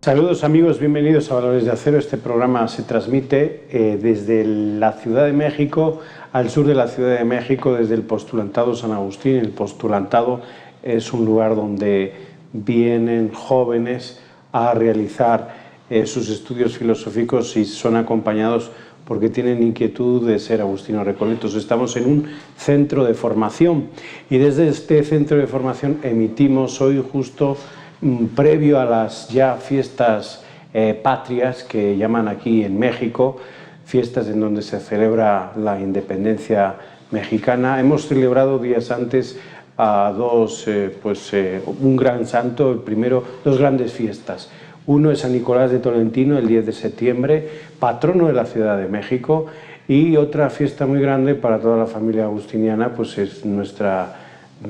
Saludos amigos, bienvenidos a Valores de Acero. Este programa se transmite desde la Ciudad de México, al sur de la Ciudad de México, desde el Postulantado San Agustín. El Postulantado es un lugar donde vienen jóvenes a realizar sus estudios filosóficos y son acompañados porque tienen inquietud de ser agustinos recoletos. Estamos en un centro de formación y desde este centro de formación emitimos hoy justo previo a las ya fiestas patrias que llaman aquí en México, fiestas en donde se celebra la independencia mexicana. Hemos celebrado días antes a un gran santo, el primero, dos grandes fiestas. Uno es San Nicolás de Tolentino, el 10 de septiembre, patrono de la Ciudad de México, y otra fiesta muy grande para toda la familia agustiniana, pues es Nuestra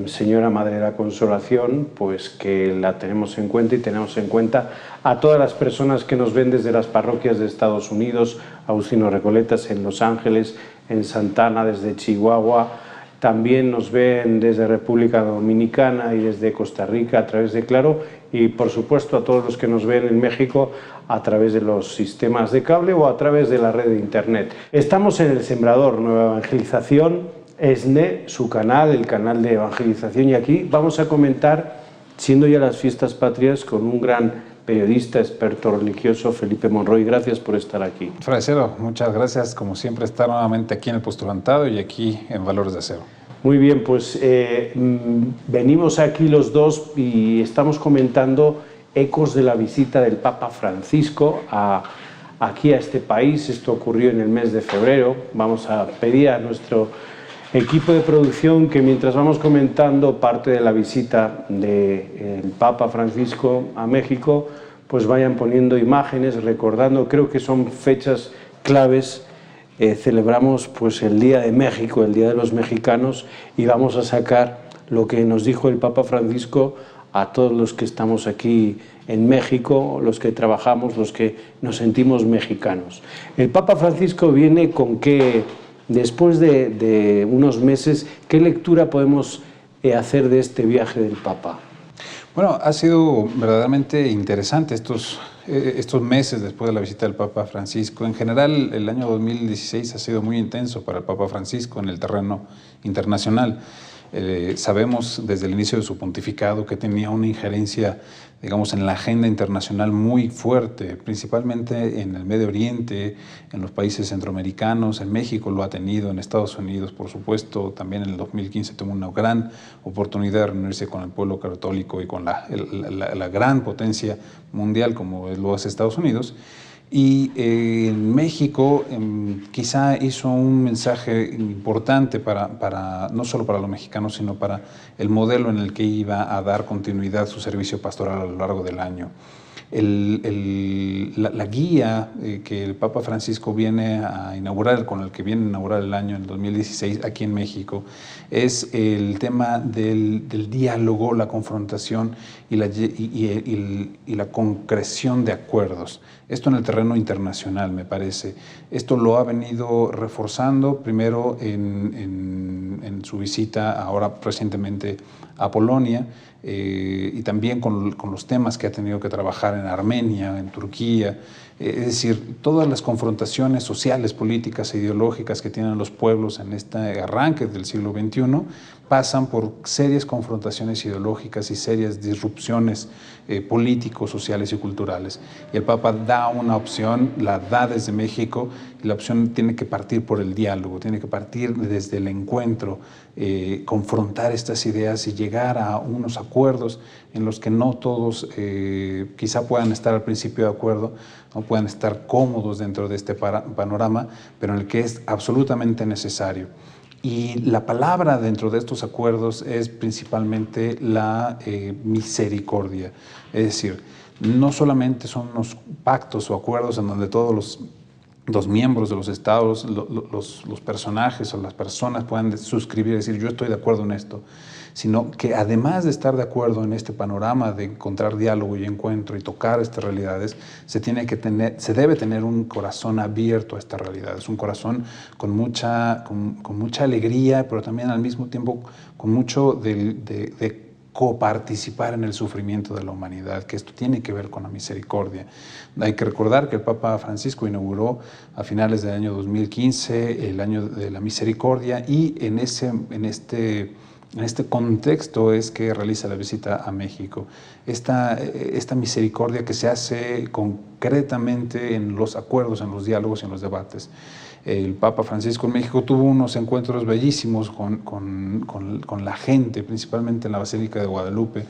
Señora Madre de la Consolación, pues que la tenemos en cuenta y tenemos en cuenta a todas las personas que nos ven desde las parroquias de Estados Unidos, Agustinos Recoletas en Los Ángeles, en Santana, desde Chihuahua. También nos ven desde República Dominicana y desde Costa Rica a través de Claro, y por supuesto a todos los que nos ven en México a través de los sistemas de cable o a través de la red de internet. Estamos en El Sembrador, Nueva Evangelización, ESNE, su canal, el canal de evangelización, y aquí vamos a comentar, siendo ya las fiestas patrias, con un gran periodista, experto religioso, Felipe Monroy. Gracias por estar aquí. Fray Acero, muchas gracias, como siempre, estar nuevamente aquí en el Postulantado y aquí en Valores de Acero. Muy bien, pues venimos aquí los dos y estamos comentando ecos de la visita del Papa Francisco aquí a este país. Esto ocurrió en el mes de febrero. Vamos a pedir a nuestro equipo de producción que mientras vamos comentando parte de la visita del Papa Francisco a México, pues vayan poniendo imágenes, recordando. Creo que son fechas claves. Celebramos pues el Día de México, el Día de los Mexicanos, y vamos a sacar lo que nos dijo el Papa Francisco a todos los que estamos aquí en México, los que trabajamos, los que nos sentimos mexicanos. El Papa Francisco viene con que, después de unos meses, ¿qué lectura podemos hacer de este viaje del Papa? Bueno, ha sido verdaderamente interesante estos meses después de la visita del Papa Francisco. En general, el año 2016 ha sido muy intenso para el Papa Francisco en el terreno internacional. Sabemos desde el inicio de su pontificado que tenía una injerencia, digamos, en la agenda internacional muy fuerte, principalmente en el Medio Oriente, en los países centroamericanos, en México lo ha tenido, en Estados Unidos, por supuesto. También en el 2015 tuvo una gran oportunidad de reunirse con el pueblo católico y con la gran potencia mundial como lo es Estados Unidos. Y en México quizá hizo un mensaje importante no solo para los mexicanos, sino para el modelo en el que iba a dar continuidad su servicio pastoral a lo largo del año. La guía que el Papa Francisco viene a inaugurar, con el que viene a inaugurar el año en 2016 aquí en México, es el tema del diálogo, la confrontación y la concreción de acuerdos. Esto en el terreno internacional, me parece. Esto lo ha venido reforzando primero en su visita ahora recientemente a Polonia, y también con los temas que ha tenido que trabajar en Armenia, en Turquía. Es decir, todas las confrontaciones sociales, políticas e ideológicas que tienen los pueblos en este arranque del siglo XXI pasan por serias confrontaciones ideológicas y serias disrupciones políticos, sociales y culturales. Y el Papa da una opción, la da desde México, y la opción tiene que partir por el diálogo, tiene que partir desde el encuentro, confrontar estas ideas y llegar a unos acuerdos en los que no todos quizá puedan estar al principio de acuerdo, no puedan estar cómodos dentro de este panorama, pero en el que es absolutamente necesario. Y la palabra dentro de estos acuerdos es principalmente la misericordia. Es decir, no solamente son unos pactos o acuerdos en donde todos los miembros de los estados, los personajes o las personas puedan suscribir y decir yo estoy de acuerdo en esto, sino que además de estar de acuerdo en este panorama de encontrar diálogo y encuentro y tocar estas realidades, se debe tener un corazón abierto a estas realidades, un corazón con mucha alegría, pero también al mismo tiempo con mucho de coparticipar en el sufrimiento de la humanidad, que esto tiene que ver con la misericordia. Hay que recordar que el Papa Francisco inauguró a finales del año 2015 el año de la misericordia, y en este contexto es que realiza la visita a México. Esta misericordia que se hace concretamente en los acuerdos, en los diálogos y en los debates. El Papa Francisco en México tuvo unos encuentros bellísimos con la gente, principalmente en la Basílica de Guadalupe,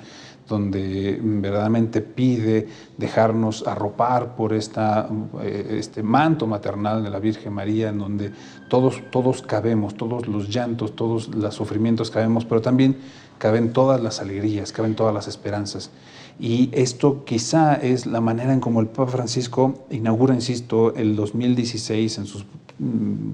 donde verdaderamente pide dejarnos arropar por este manto maternal de la Virgen María, en donde todos cabemos, todos los llantos, todos los sufrimientos cabemos, pero también caben todas las alegrías, caben todas las esperanzas. Y esto quizá es la manera en cómo el Papa Francisco inaugura, insisto, el 2016 en sus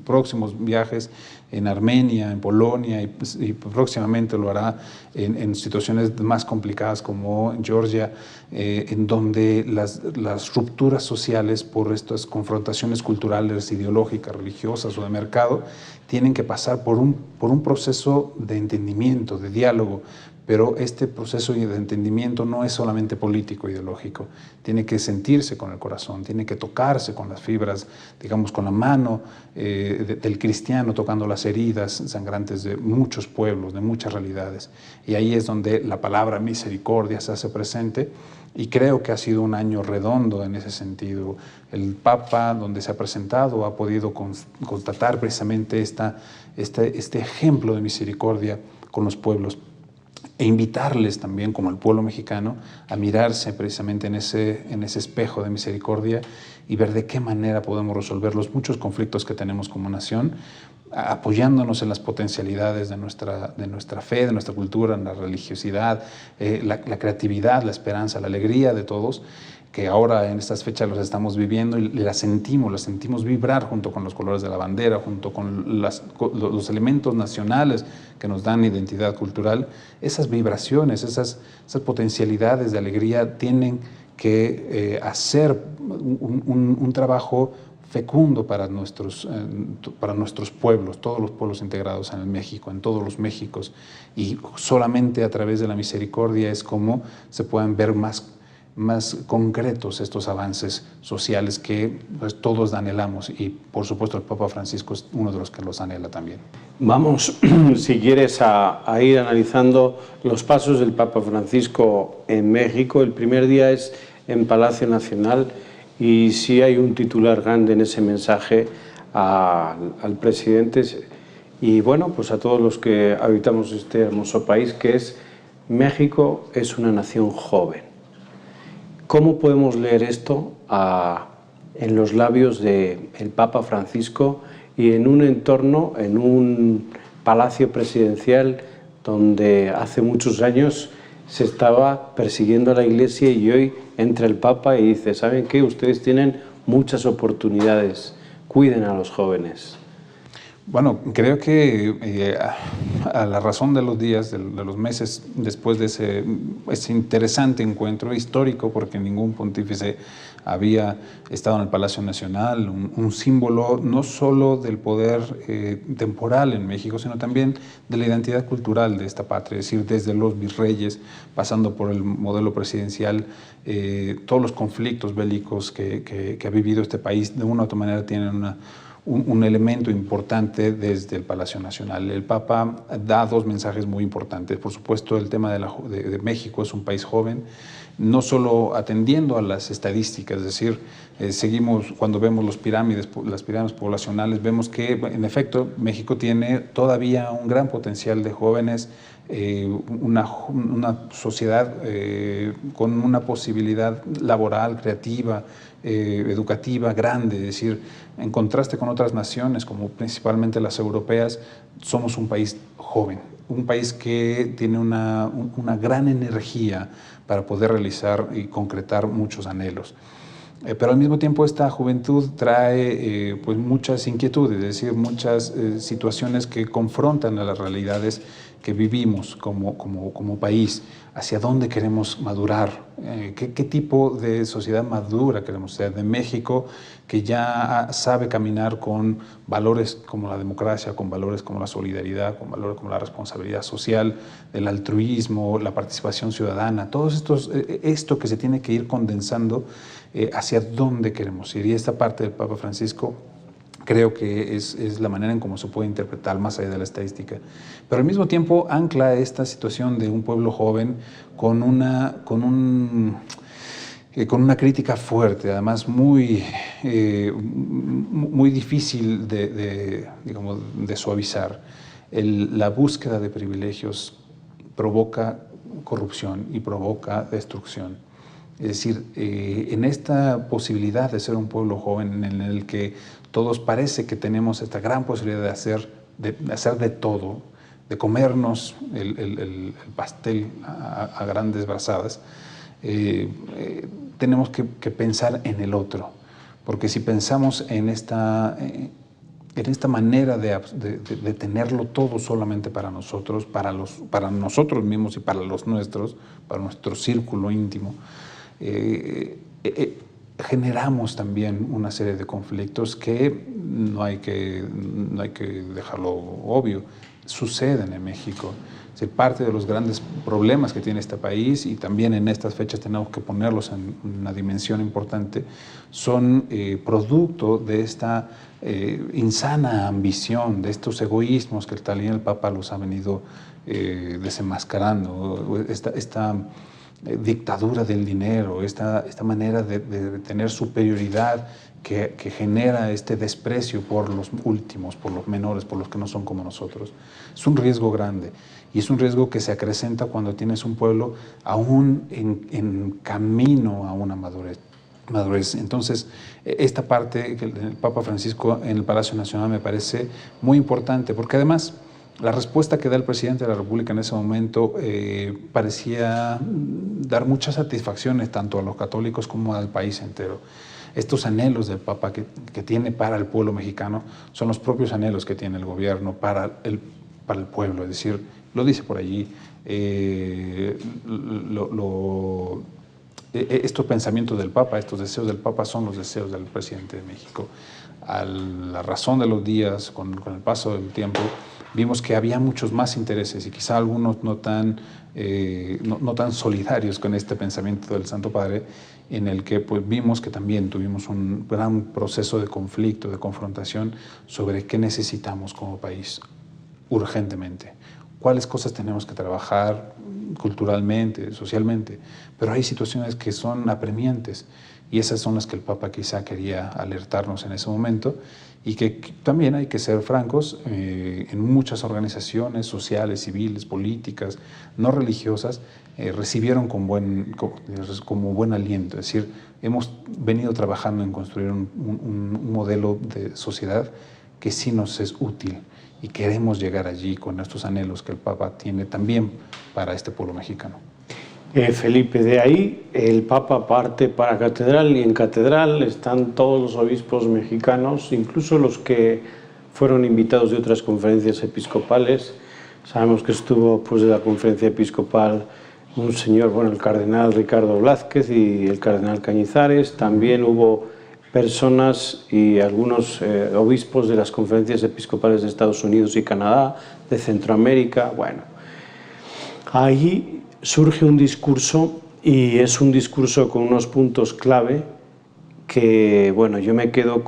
próximos viajes en Armenia, en Polonia, y próximamente lo hará en situaciones más complicadas como en Georgia, en donde las rupturas sociales por estas confrontaciones culturales, ideológicas, religiosas o de mercado tienen que pasar por un proceso de entendimiento, de diálogo. Pero este proceso de entendimiento no es solamente político, ideológico, tiene que sentirse con el corazón, tiene que tocarse con las fibras, digamos, con la mano del cristiano, tocando las heridas sangrantes de muchos pueblos, de muchas realidades. Y ahí es donde la palabra misericordia se hace presente, y creo que ha sido un año redondo en ese sentido. El Papa, donde se ha presentado, ha podido constatar precisamente este ejemplo de misericordia con los pueblos, e invitarles también, como el pueblo mexicano, a mirarse precisamente en ese espejo de misericordia y ver de qué manera podemos resolver los muchos conflictos que tenemos como nación, apoyándonos en las potencialidades de nuestra fe, de nuestra cultura, en la religiosidad, la creatividad, la esperanza, la alegría de todos, que ahora en estas fechas los estamos viviendo y las sentimos vibrar junto con los colores de la bandera, junto con los elementos nacionales que nos dan identidad cultural. Esas vibraciones, esas potencialidades de alegría tienen que hacer un trabajo fecundo para nuestros pueblos, todos los pueblos integrados en el México, en todos los Méxicos, y solamente a través de la misericordia es como se pueden ver más concretos estos avances sociales que pues, todos anhelamos, y por supuesto el Papa Francisco es uno de los que los anhela también. Vamos, si quieres, a ir analizando los pasos del Papa Francisco en México. El primer día es en Palacio Nacional, y sí hay un titular grande en ese mensaje al presidente y bueno, pues a todos los que habitamos este hermoso país, que es: México es una nación joven. ¿Cómo podemos leer esto en los labios del Papa Francisco y en un entorno, en un palacio presidencial donde hace muchos años se estaba persiguiendo a la Iglesia, y hoy entra el Papa y dice: ¿saben qué? Ustedes tienen muchas oportunidades, cuiden a los jóvenes? Bueno, creo que a la razón de los días, de los meses después de ese interesante encuentro histórico, porque ningún pontífice había estado en el Palacio Nacional, un símbolo no solo del poder temporal en México, sino también de la identidad cultural de esta patria, es decir, desde los virreyes, pasando por el modelo presidencial, todos los conflictos bélicos que ha vivido este país, de una u otra manera tienen un elemento importante desde el Palacio Nacional. El Papa da dos mensajes muy importantes. Por supuesto, el tema de México es un país joven, no solo atendiendo a las estadísticas, es decir, seguimos, cuando vemos las pirámides poblacionales, vemos que, en efecto, México tiene todavía un gran potencial de jóvenes, una sociedad con una posibilidad laboral, creativa, educativa grande, es decir, en contraste con otras naciones, como principalmente las europeas, somos un país joven, un país que tiene una gran energía para poder realizar y concretar muchos anhelos. Pero al mismo tiempo esta juventud trae pues muchas inquietudes, es decir, muchas situaciones que confrontan a las realidades que vivimos como país, hacia dónde queremos madurar, qué tipo de sociedad madura queremos ser, de México que ya sabe caminar con valores como la democracia, con valores como la solidaridad, con valores como la responsabilidad social, el altruismo, la participación ciudadana, todo esto que se tiene que ir condensando hacia dónde queremos ir. Y esta parte del Papa Francisco creo que es la manera en cómo se puede interpretar más allá de la estadística. Pero al mismo tiempo ancla esta situación de un pueblo joven con una crítica fuerte, además muy difícil de suavizar. La búsqueda de privilegios provoca corrupción y provoca destrucción. Es decir, en esta posibilidad de ser un pueblo joven en el que todos parece que tenemos esta gran posibilidad de hacer de todo, de comernos el pastel a grandes brazadas, tenemos que pensar en el otro, porque si pensamos en esta manera de tenerlo todo solamente para nosotros mismos y para los nuestros, para nuestro círculo íntimo, generamos también una serie de conflictos que no hay que dejarlo obvio, suceden en México. Es decir, parte de los grandes problemas que tiene este país, y también en estas fechas tenemos que ponerlos en una dimensión importante, son producto de esta insana ambición, de estos egoísmos que también el Papa los ha venido desenmascarando, esta dictadura del dinero, esta manera de tener superioridad que genera este desprecio por los últimos, por los menores, por los que no son como nosotros. Es un riesgo grande, y es un riesgo que se acrecenta cuando tienes un pueblo aún en camino a una madurez. Entonces, esta parte que el Papa Francisco en el Palacio Nacional me parece muy importante, porque además la respuesta que da el presidente de la República en ese momento parecía dar muchas satisfacciones tanto a los católicos como al país entero. Estos anhelos del Papa que tiene para el pueblo mexicano son los propios anhelos que tiene el gobierno para el pueblo. Es decir, lo dice por allí, estos pensamientos del Papa, estos deseos del Papa son los deseos del presidente de México. A la razón de los días, con el paso del tiempo, vimos que había muchos más intereses y quizá algunos no tan solidarios con este pensamiento del Santo Padre, en el que pues vimos que también tuvimos un gran proceso de conflicto, de confrontación sobre qué necesitamos como país urgentemente, cuáles cosas tenemos que trabajar culturalmente, socialmente, pero hay situaciones que son apremiantes, y esas son las que el Papa quizá quería alertarnos en ese momento, y que también hay que ser francos, en muchas organizaciones sociales, civiles, políticas, no religiosas, recibieron como buen aliento. Es decir, hemos venido trabajando en construir un modelo de sociedad que sí nos es útil, y queremos llegar allí con estos anhelos que el Papa tiene también para este pueblo mexicano. Felipe, de ahí el Papa parte para catedral, y en catedral están todos los obispos mexicanos, incluso los que fueron invitados de otras conferencias episcopales. Sabemos que estuvo pues de la conferencia episcopal un señor, el cardenal Ricardo Blázquez y el cardenal Cañizares. También hubo personas y algunos obispos de las conferencias episcopales de Estados Unidos y Canadá, de Centroamérica. Bueno, ahí surge un discurso, y es un discurso con unos puntos clave que, yo me quedo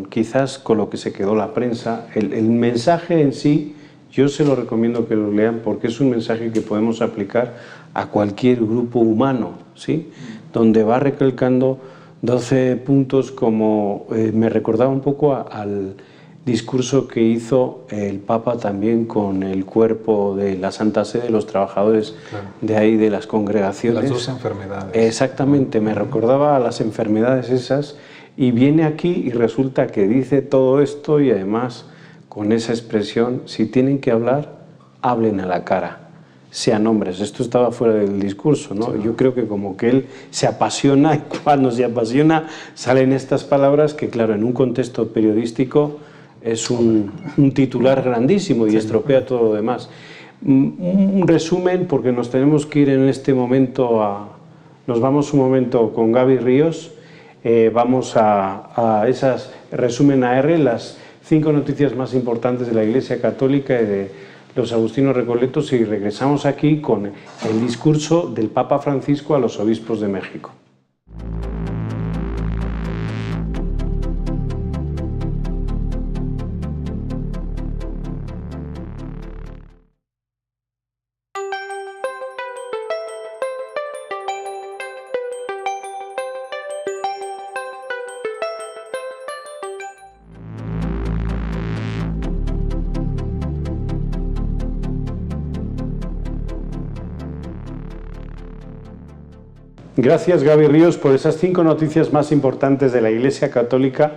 quizás con lo que se quedó la prensa. El mensaje en sí, yo se lo recomiendo que lo lean, porque es un mensaje que podemos aplicar a cualquier grupo humano, ¿sí? Donde va recalcando 12 puntos, como me recordaba un poco al discurso que hizo el Papa también con el cuerpo de la Santa Sede, los trabajadores de ahí, de las congregaciones. Las 2 enfermedades. Exactamente, me recordaba a las enfermedades esas, y viene aquí y resulta que dice todo esto, y además con esa expresión: si tienen que hablar, hablen a la cara, sean hombres. Esto estaba fuera del discurso, ¿no? Sí. Yo creo que como que él se apasiona, y cuando se apasiona salen estas palabras que, claro, en un contexto periodístico es un titular grandísimo y estropea todo lo demás. Un resumen, porque nos tenemos que ir en este momento nos vamos un momento con Gaby Ríos, vamos a esas resumen AR, las 5 noticias más importantes de la Iglesia Católica y de los agustinos recoletos, y regresamos aquí con el discurso del Papa Francisco a los obispos de México. Gracias, Gaby Ríos, por esas 5 noticias más importantes de la Iglesia Católica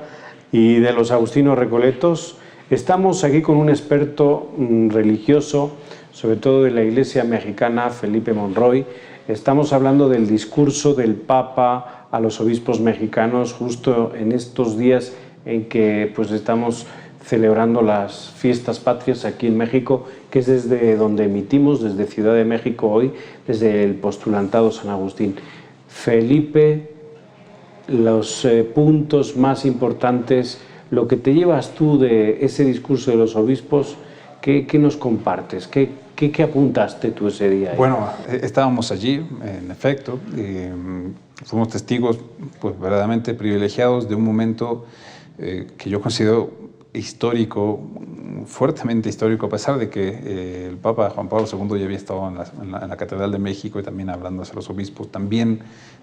y de los agustinos recoletos. Estamos aquí con un experto religioso, sobre todo de la Iglesia mexicana, Felipe Monroy. Estamos hablando del discurso del Papa a los obispos mexicanos justo en estos días en que pues, estamos celebrando las fiestas patrias aquí en México, que es desde donde emitimos, desde Ciudad de México hoy, desde el postulantado San Agustín. Felipe, los puntos más importantes, lo que te llevas tú de ese discurso de los obispos, ¿qué nos compartes? ¿Qué apuntaste tú ese día? Bueno, estábamos allí, en efecto, fuimos testigos pues, verdaderamente privilegiados de un momento que yo considero histórico, fuertemente histórico, a pesar de que el Papa Juan Pablo II ya había estado en la Catedral de México y también hablando hacia los obispos, también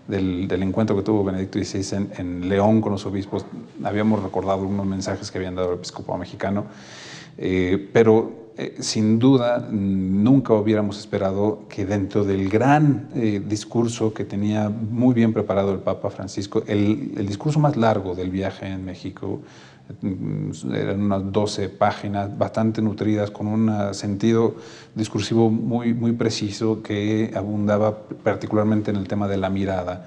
del encuentro que tuvo Benedicto XVI en León con los obispos, habíamos recordado unos mensajes que habían dado el episcopado mexicano, pero sin duda nunca hubiéramos esperado que dentro del gran discurso que tenía muy bien preparado el Papa Francisco, el discurso más largo del viaje en México, eran unas 12 páginas bastante nutridas, con un sentido discursivo muy preciso que abundaba particularmente en el tema de la mirada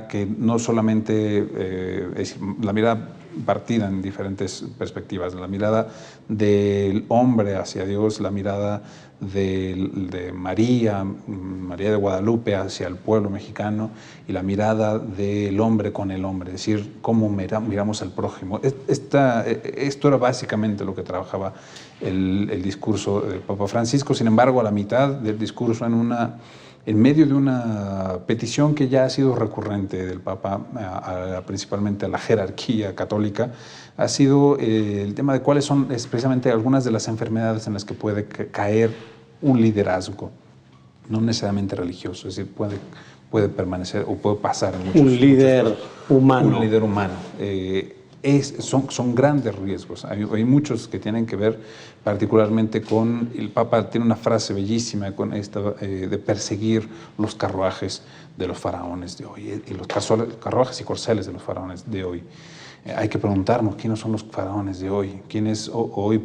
que no solamente es la mirada partida en diferentes perspectivas, la mirada del hombre hacia Dios, la mirada de María de Guadalupe hacia el pueblo mexicano y la mirada del hombre con el hombre, es decir, cómo miramos al prójimo. Esto era básicamente lo que trabajaba el discurso del Papa Francisco. Sin embargo, a la mitad del discurso, en medio de una petición que ya ha sido recurrente del Papa, principalmente a la jerarquía católica, ha sido el tema de cuáles son precisamente algunas de las enfermedades en las que puede caer un liderazgo, no necesariamente religioso, es decir, puede permanecer o puede pasar en muchos un líder humano. Un líder humano. Son grandes riesgos. Hay muchos que tienen que ver particularmente con, el Papa tiene una frase bellísima con esta de perseguir los carruajes de los faraones de hoy, y los carruajes y corceles de los faraones de hoy. Hay que preguntarnos quiénes son los faraones de hoy, quiénes hoy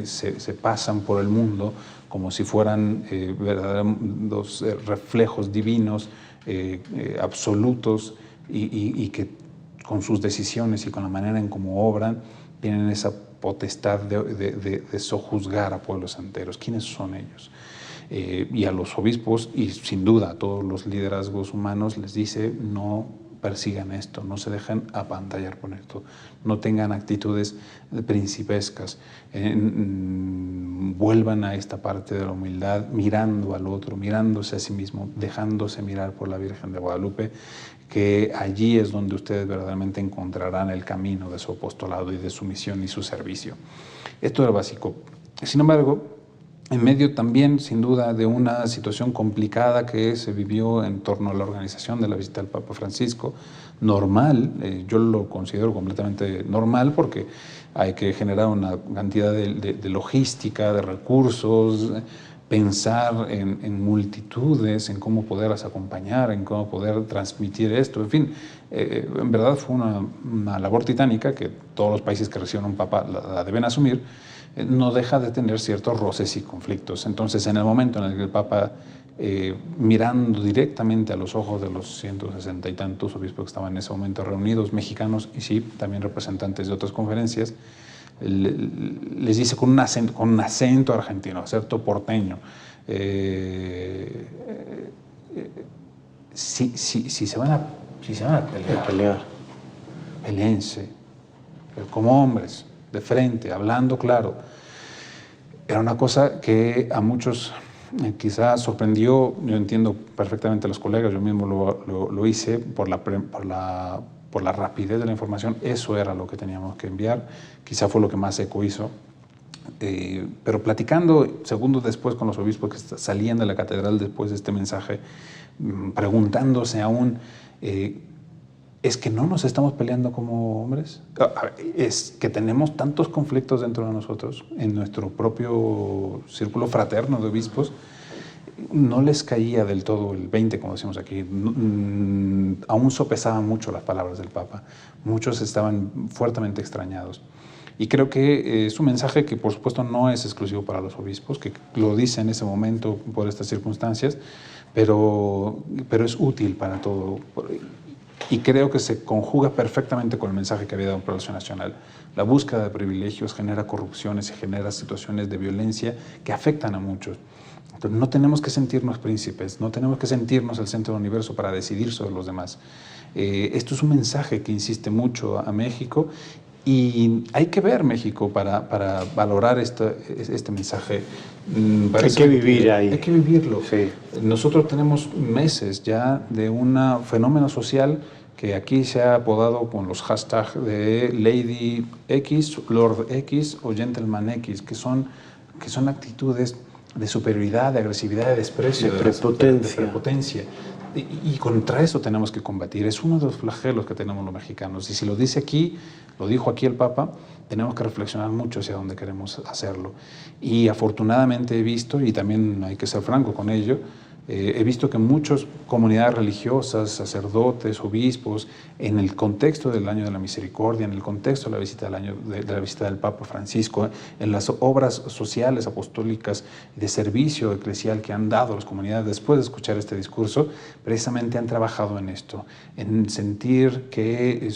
se pasan por el mundo como si fueran verdaderos reflejos divinos, absolutos, y que con sus decisiones y con la manera en cómo obran tienen esa potestad de sojuzgar a pueblos enteros. ¿Quiénes son ellos? Y a los obispos, y sin duda a todos los liderazgos humanos, les dice: no persigan esto, no se dejen apantallar por esto, no tengan actitudes principescas, vuelvan a esta parte de la humildad, mirando al otro, mirándose a sí mismo, dejándose mirar por la Virgen de Guadalupe, que allí es donde ustedes verdaderamente encontrarán el camino de su apostolado y de su misión y su servicio. Esto era básico. Sin embargo, en medio también, sin duda, de una situación complicada que se vivió en torno a la organización de la visita del Papa Francisco, normal, yo lo considero completamente normal, porque hay que generar una cantidad de logística, de recursos, pensar en multitudes, en cómo poderlas acompañar, en cómo poder transmitir esto, en fin, en verdad fue una labor titánica que todos los países que reciben un Papa la deben asumir. No deja de tener ciertos roces y conflictos. Entonces, en el momento en el que el Papa, mirando directamente a los ojos de los 160 y tantos obispos que estaban en ese momento reunidos, mexicanos y sí, también representantes de otras conferencias, les dice con un acento argentino, acento porteño. Si se van a pelear, peleense, pero como hombres, de frente, hablando claro. Era una cosa que a muchos quizás sorprendió. Yo entiendo perfectamente a los colegas, yo mismo lo hice por la rapidez de la información. Eso era lo que teníamos que enviar, quizá fue lo que más eco hizo. Pero platicando segundos después con los obispos que salían de la catedral después de este mensaje, preguntándose aún, ¿es que no nos estamos peleando como hombres? ¿Es que tenemos tantos conflictos dentro de nosotros, en nuestro propio círculo fraterno de obispos? No les caía del todo el 20, como decimos aquí. Aún sopesaban mucho las palabras del Papa. Muchos estaban fuertemente extrañados. Y creo que es un mensaje que, por supuesto, no es exclusivo para los obispos, que lo dice en ese momento por estas circunstancias, pero es útil para todo. Y creo que se conjuga perfectamente con el mensaje que había dado en Palacio Nacional. La búsqueda de privilegios genera corrupciones y genera situaciones de violencia que afectan a muchos. Entonces, no tenemos que sentirnos príncipes, no tenemos que sentirnos el centro del universo para decidir sobre los demás. Esto es un mensaje que insiste mucho a México, y hay que ver México para valorar este mensaje. Hay que vivir ahí. Hay que vivirlo. Sí. Nosotros tenemos meses ya de un fenómeno social que aquí se ha apodado con los hashtags de Lady X, Lord X o Gentleman X, que son actitudes de superioridad, de agresividad, de desprecio, de prepotencia. Y contra eso tenemos que combatir. Es uno de los flagelos que tenemos los mexicanos. Y si lo dice aquí, lo dijo aquí el Papa, tenemos que reflexionar mucho hacia dónde queremos hacerlo. Y afortunadamente he visto, y también hay que ser franco con ello, he visto que muchas comunidades religiosas, sacerdotes, obispos, en el contexto del Año de la Misericordia, en el contexto de la visita de la visita del Papa Francisco, en las obras sociales, apostólicas, de servicio eclesial que han dado las comunidades después de escuchar este discurso, precisamente han trabajado en esto, en sentir que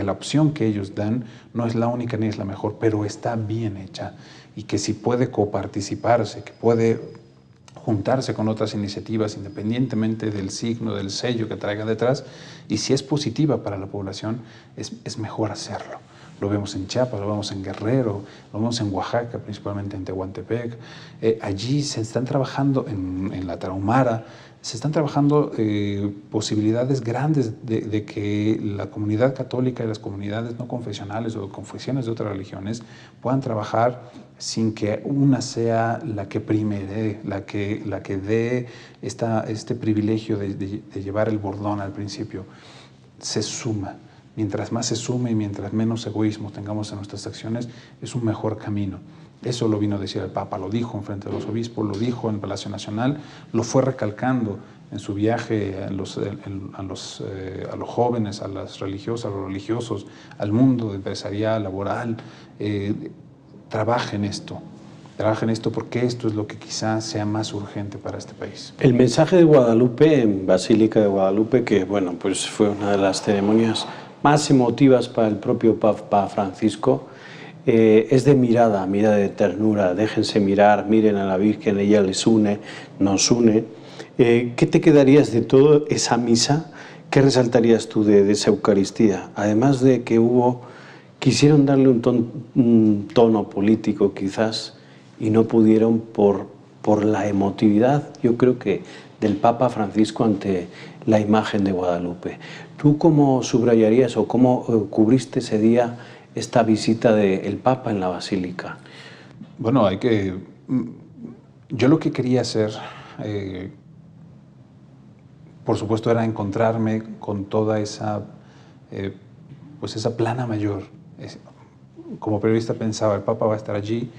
la opción que ellos dan no es la única ni es la mejor, pero está bien hecha, y que si puede coparticiparse, que puede juntarse con otras iniciativas independientemente del signo, del sello que traiga detrás, y si es positiva para la población, es mejor hacerlo. Lo vemos en Chiapas, lo vemos en Guerrero, lo vemos en Oaxaca, principalmente en Tehuantepec. Allí se están trabajando, en la Tarahumara, se están trabajando posibilidades grandes de que la comunidad católica y las comunidades no confesionales o confesiones de otras religiones puedan trabajar sin que una sea la que primere, la que dé este privilegio de llevar el bordón al principio. Se suma. Mientras más se sume y mientras menos egoísmo tengamos en nuestras acciones, es un mejor camino. Eso lo vino a decir el Papa, lo dijo en frente de los obispos, lo dijo en Palacio Nacional, lo fue recalcando en su viaje a los jóvenes, a las religiosas, a los religiosos, al mundo empresarial, laboral. Trabajen esto porque esto es lo que quizás sea más urgente para este país. El mensaje de Guadalupe, en Basílica de Guadalupe, que bueno, pues fue una de las ceremonias más emotivas para el propio Papa Francisco, es de mirada de ternura. Déjense mirar, miren a la Virgen, ella les une, nos une. ¿Qué te quedarías de toda esa misa? ¿Qué resaltarías tú de esa Eucaristía? Además de que quisieron darle un tono político quizás y no pudieron por la emotividad, yo creo que del Papa Francisco ante la imagen de Guadalupe. ¿Tú cómo subrayarías o cómo cubriste ese día esta visita del Papa en la Basílica? Bueno, yo lo que quería hacer, por supuesto, era encontrarme con toda esa plana mayor. Como periodista pensaba, el Papa va a estar allí,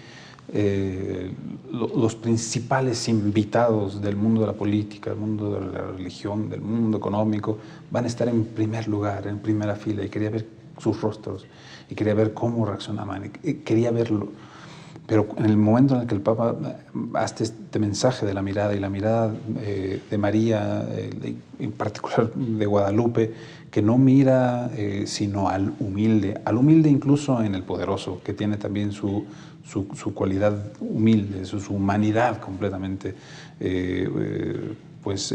los principales invitados del mundo de la política, del mundo de la religión, del mundo económico, van a estar en primer lugar, en primera fila, y quería ver sus rostros, y quería ver cómo reaccionaban, y quería verlo. Pero en el momento en el que el Papa hace este mensaje de la mirada, y la mirada de María, en particular de Guadalupe, que no mira sino al humilde incluso en el poderoso, que tiene también su cualidad humilde, su humanidad completamente pues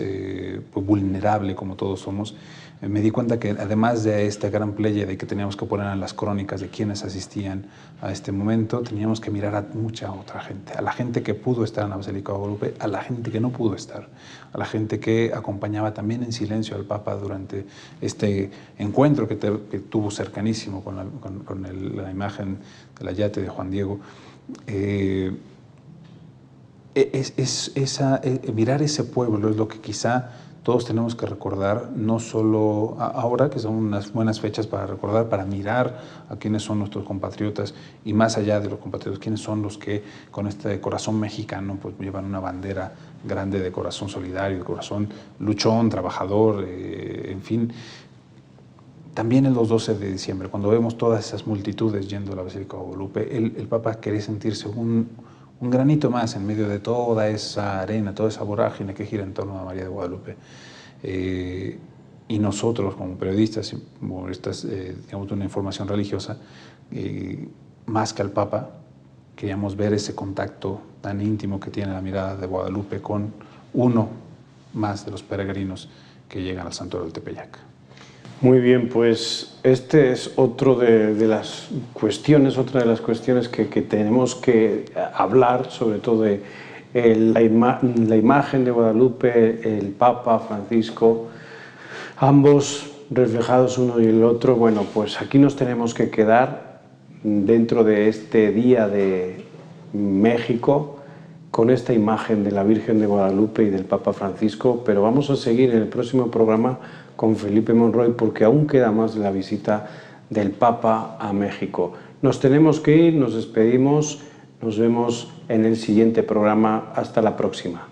vulnerable, como todos somos. Me di cuenta que además de esta gran pléyade que teníamos que poner en las crónicas de quienes asistían a este momento, teníamos que mirar a mucha otra gente, a la gente que pudo estar en la Basílica de Guadalupe, a la gente que no pudo estar, a la gente que acompañaba también en silencio al Papa durante este encuentro que tuvo cercanísimo con la imagen del ayate de Juan Diego. Mirar ese pueblo es lo que quizá todos tenemos que recordar, no solo ahora, que son unas buenas fechas para recordar, para mirar a quiénes son nuestros compatriotas, y más allá de los compatriotas, quiénes son los que con este corazón mexicano pues llevan una bandera grande de corazón solidario, de corazón luchón, trabajador, en fin. También en los 12 de diciembre, cuando vemos todas esas multitudes yendo a la Basílica de Guadalupe, el Papa quería sentirse un granito más en medio de toda esa arena, toda esa vorágine que gira en torno a María de Guadalupe. Y nosotros, como periodistas, humoristas, digamos, de una información religiosa, más que al Papa, queríamos ver ese contacto tan íntimo que tiene la mirada de Guadalupe con uno más de los peregrinos que llegan al Santuario del Tepeyac. Muy bien, pues este es otra de las cuestiones que tenemos que hablar, sobre todo de la imagen de Guadalupe, el Papa Francisco, ambos reflejados uno y el otro. Bueno, pues aquí nos tenemos que quedar dentro de este día de México con esta imagen de la Virgen de Guadalupe y del Papa Francisco, pero vamos a seguir en el próximo programa con Felipe Monroy, porque aún queda más de la visita del Papa a México. Nos tenemos que ir, nos despedimos, nos vemos en el siguiente programa. Hasta la próxima.